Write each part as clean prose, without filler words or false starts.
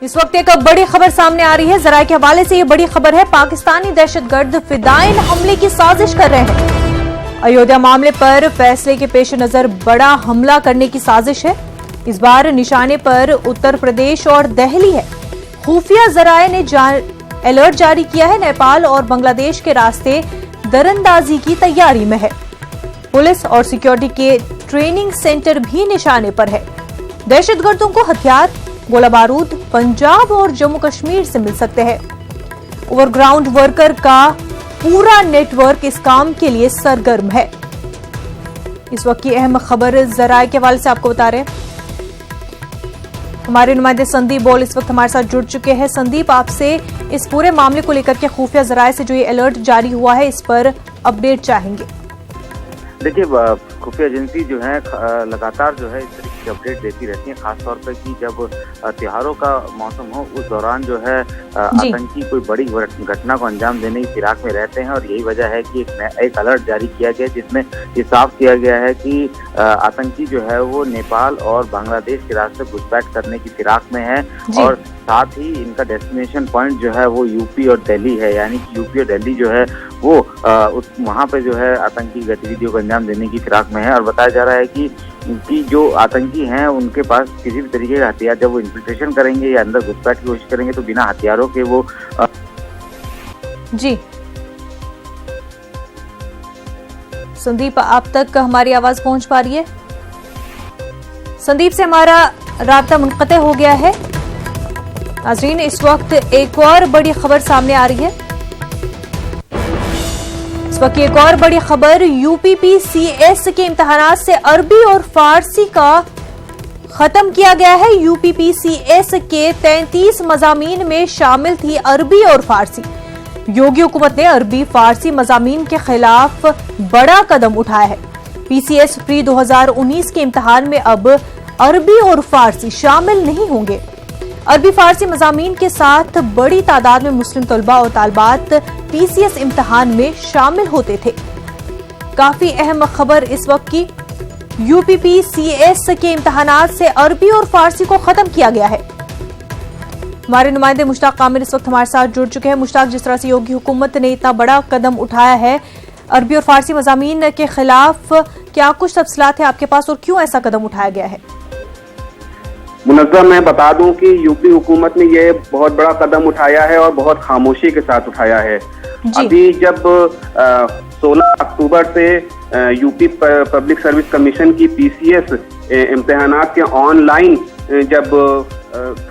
इस वक्त एक बड़ी खबर सामने आ रही है। जराये के हवाले से ये बड़ी खबर है, पाकिस्तानी दहशतगर्द फिदायन हमले की साजिश कर रहे हैं। अयोध्या मामले पर फैसले के पेश नजर बड़ा हमला करने की साजिश है। इस बार निशाने पर उत्तर प्रदेश और दिल्ली है। खुफिया जराये ने अलर्ट जारी किया है। नेपाल और बांग्लादेश के रास्ते दरअंदाजी की तैयारी में है। पुलिस और सिक्योरिटी के ट्रेनिंग सेंटर भी निशाने पर है। दहशतगर्दों को हथियार, गोला बारूद पंजाब और जम्मू कश्मीर से मिल सकते हैं। ओवरग्राउंड वर्कर का पूरा नेटवर्क इस काम के लिए सरगर्म है। इस वक्त की अहम खबर जराये के हवाले से आपको बता रहे हैं। हमारे नुमाइंदे संदीप बॉल इस वक्त हमारे साथ जुड़ चुके हैं। संदीप, आपसे इस पूरे मामले को लेकर के खुफिया जराये से जो ये अलर्ट जारी हुआ है, इस पर अपडेट चाहेंगे। देखिए, खुफिया एजेंसी जो है लगातार जो है इस तरीके की अपडेट देती रहती है, खासतौर पर कि जब त्योहारों का मौसम हो उस दौरान जो है आतंकी कोई बड़ी घटना को अंजाम देने की फिराक में रहते हैं। और यही वजह है कि एक अलर्ट जारी किया गया जिसमें ये साफ किया गया है कि आतंकी जो है वो नेपाल और बांग्लादेश के रास्ते घुसपैठ करने की फिराक में है। और साथ ही इनका डेस्टिनेशन पॉइंट जो है वो यूपी और दिल्ली है, यानी कि यूपी और दिल्ली जो है वो वहाँ पे जो है आतंकी गतिविधियों को अंजाम देने की फिराक में है। और बताया जा रहा है कि जो आतंकी हैं उनके पास किसी भी तरीके का हथियार, जब वो इन्फिल्ट्रेशन करेंगे या अंदर घुसपैठ की कोशिश करेंगे तो बिना हथियारों के वो जी संदीप, आप तक हमारी आवाज पहुंच पा रही है? संदीप से हमारा राब्ता मुनक़ते हो गया है। नाज़रीन, इस वक्त एक और बड़ी खबर सामने आ रही है। इस वक्त एक और बड़ी खबर, यूपीपीसीएस के इम्तिहानात से अरबी और फारसी का खत्म किया गया है। यूपीपीसीएस के 33 मज़ामीन में शामिल थी अरबी और फारसी। योगी हुकूमत ने अरबी फारसी मज़ामीन के खिलाफ बड़ा कदम उठाया है। पीसीएस प्री 2019 के इम्तिहान में अब अरबी और फारसी शामिल नहीं होंगे। अरबी फारसी मज़ामीन के साथ बड़ी तादाद में मुस्लिम तलबा और तालबात पीसीएस इम्तिहान में शामिल होते थे। काफी अहम खबर इस वक्त की, यूपीपीसीएस के इम्तिहानात से अरबी और फारसी को खत्म किया गया है। हमारे नुमाइंदे मुश्ताक कामिल इस वक्त हमारे साथ जुड़ चुके हैं। मुश्ताक, जिस तरह से योगी हुकूमत ने इतना बड़ा कदम उठाया है अरबी और फारसी मज़ामीन के खिलाफ, क्या कुछ तफसीलात है आपके पास और क्यों ऐसा कदम उठाया गया है? मुनज़्ज़म, मैं बता दूं कि यूपी हुकूमत ने ये बहुत बड़ा कदम उठाया है और बहुत खामोशी के साथ उठाया है। अभी जब 16 अक्टूबर से यूपी पब्लिक सर्विस कमीशन की पीसीएस इम्तिहानात के ऑनलाइन जब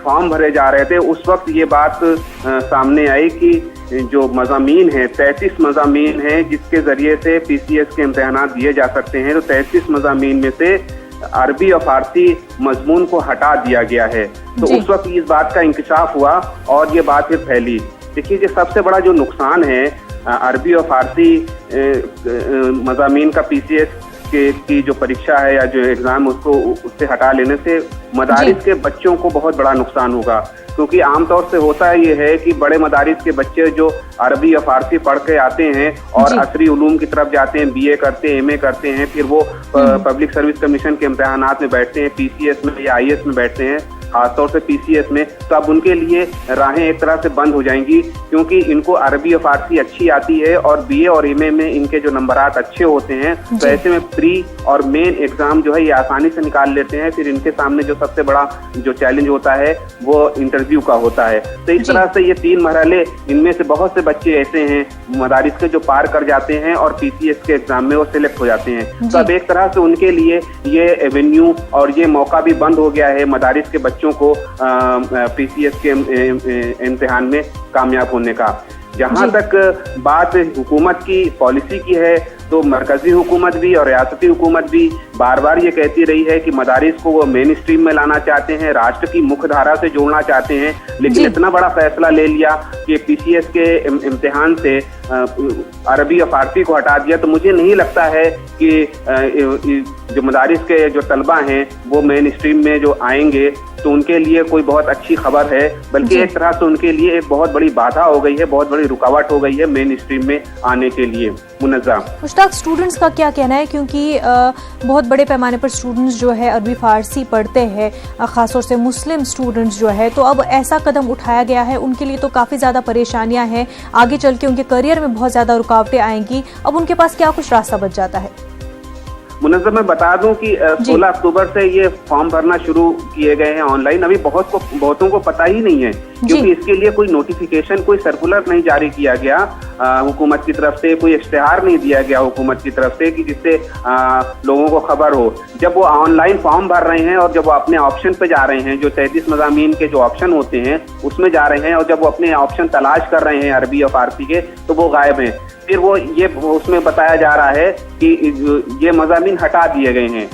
फॉर्म भरे जा रहे थे, उस वक्त ये बात सामने आई कि जो मज़ामीन है 33 मज़ामीन हैं जिसके जरिए से पीसीएस के इम्तिहानात दिए जा सकते हैं। तो 33 मज़ामीन में से अरबी और फारसी मजमून को हटा दिया गया है। तो उस वक्त इस बात का इंकशाफ हुआ और ये बात फिर फैली। देखिए कि सबसे बड़ा जो नुकसान है अरबी और फारसी मज़ामीन का पीसीएस की जो परीक्षा है या जो एग्जाम उसको उससे हटा लेने से मदारिस के बच्चों को बहुत बड़ा नुकसान होगा। क्योंकि आमतौर से होता ये है कि बड़े मदारिस के बच्चे जो अरबी या फारसी पढ़ के आते हैं और असरी उलूम की तरफ जाते हैं, बीए करते हैं, एमए करते हैं, फिर वो पब्लिक सर्विस कमीशन के इम्तिहानात में बैठते हैं, पीसीएस में या आईएएस में बैठते हैं, खासतौर से पीसीएस में। तो अब उनके लिए राहें एक तरह से बंद हो जाएंगी क्योंकि इनको अरबी और फारसी अच्छी आती है और बीए और एमए में इनके जो नंबरात अच्छे होते हैं। तो ऐसे में प्री और मेन एग्जाम जो है ये आसानी से निकाल लेते हैं। फिर इनके सामने जो सबसे बड़ा जो चैलेंज होता है वो इंटरव्यू का होता है। तो इस तरह से ये 3 मरहले, इनमें से बहुत से बच्चे ऐसे हैं मदारिस के जो पार कर जाते हैं और पीसीएस के एग्जाम में वो सिलेक्ट हो जाते हैं। तो अब एक तरह से उनके लिए ये एवेन्यू और ये मौका भी बंद हो गया है मदारिस के बच्चों को पीसीएस के इम्तिहान में कामयाब होने का। जहां तक बात हुकूमत की पॉलिसी की है तो मरकजी हुकूमत भी और रियासती हुकूमत भी बार बार ये कहती रही है कि मदारिस को वो मेन स्ट्रीम में लाना चाहते हैं, राष्ट्र की मुख्य धारा से जोड़ना चाहते हैं। लेकिन इतना बड़ा फैसला ले लिया कि पीसीएस के इम्तिहान से अरबी और फारसी को हटा दिया, तो मुझे नहीं लगता है कि जो मदारिस के जो तलबा हैं वो मेन स्ट्रीम में जो आएंगे तो उनके लिए कोई बहुत अच्छी खबर है, बल्कि एक तरह से उनके लिए एक बहुत बड़ी बाधा हो गई है, बहुत बड़ी रुकावट हो गई है मेन स्ट्रीम में आने के लिए। मुनज़्ज़म, मुश्ताक, स्टूडेंट्स का क्या कहना है? क्योंकि बहुत बहुत बड़े पैमाने पर स्टूडेंट्स जो है अरबी फारसी पढ़ते हैं, खासतौर से मुस्लिम स्टूडेंट्स जो है, तो अब ऐसा कदम उठाया गया है, उनके लिए तो काफ़ी ज़्यादा परेशानियां हैं, आगे चल के उनके करियर में बहुत ज़्यादा रुकावटें आएंगी। अब उनके पास क्या कुछ रास्ता बच जाता है? मुनज़्ज़म, मैं बता दूं कि 16 अक्टूबर से ये फॉर्म भरना शुरू किए गए हैं ऑनलाइन। अभी बहुतों को पता ही नहीं है, क्योंकि इसके लिए कोई नोटिफिकेशन, कोई सर्कुलर नहीं जारी किया गया हुकूमत की तरफ से, कोई इश्तिहार नहीं दिया गया हुकूमत की तरफ से कि जिससे लोगों को खबर हो। जब वो ऑनलाइन फॉर्म भर रहे हैं और जब वो अपने ऑप्शन पे जा रहे हैं, जो 33 मज़ामीन के जो ऑप्शन होते हैं उसमें जा रहे हैं, और जब वो अपने ऑप्शन तलाश कर रहे हैं अरबी और फारसी के, तो वो गायब हैं। फिर वो ये उसमें बताया जा रहा है कि ये मज़ामीन हटा दिए गए हैं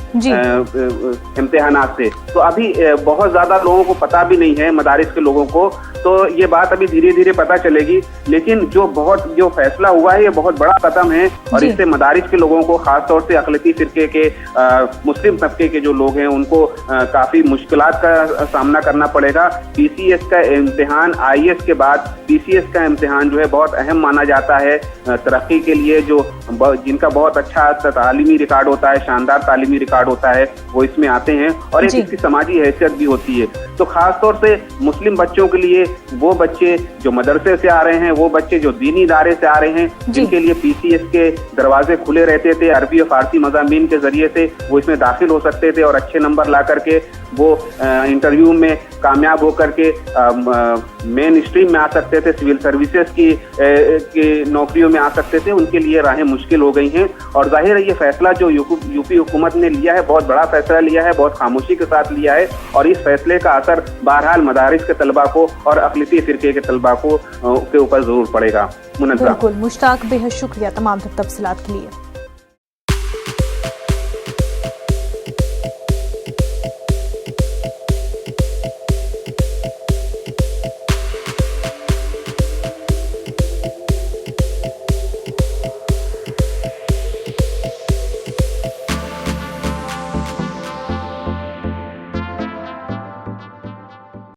इम्तिहानात से। तो अभी बहुत ज्यादा लोगों को पता भी नहीं है, मदारिस के लोगों को, तो ये बात अभी धीरे धीरे पता चलेगी। लेकिन जो फैसला हुआ है ये बहुत बड़ा कदम है, और इससे मदारिस के लोगों को, खासतौर से अक़लियती फ़िरक़े के मुस्लिम तबके के जो लोग हैं उनको काफी मुश्किलात का सामना करना पड़ेगा। पीसीएस का इम्तिहान, आईएएस के बाद पीसीएस का इम्तिहान जो है बहुत अहम माना जाता है तरक्की के लिए। जिनका बहुत अच्छा तालीमी रिकॉर्ड होता है, शानदार तालीमी रिकॉर्ड होता है, वो इसमें आते हैं, और एक इसकी समाजी हैसियत भी होती है। तो खासतौर से मुस्लिम बच्चों के लिए, वो बच्चे जो मदरसे से आ रहे हैं, वो बच्चे जो दीनी इदारे से आ रहे हैं, जिनके लिए पीसीएस के दरवाजे खुले रहते थे, अरबी और फारसी मज़ामीन के जरिए से वो इसमें दाखिल हो सकते थे और अच्छे नंबर ला करके वो इंटरव्यू में कामयाब होकर के मेन स्ट्रीम में आ सकते थे, सिविल सर्विसेज की नौकरियों में आ सकते थे। उनके लिए राहें मुश्किल हो गई हैं, और जाहिर है ये फैसला जो यूपी हुकूमत ने लिया है, बहुत बड़ा फैसला लिया है, बहुत खामोशी के साथ लिया है, और इस फैसले का असर बहरहाल मदारिस के तलबा को और अक़लियती फ़िरक़े के तलबा को के ऊपर जरूर पड़ेगा। मुनज़्ज़म, बिल्कुल मुश्ताक, बेहद शुक्रिया तमाम तफसीलात के लिए।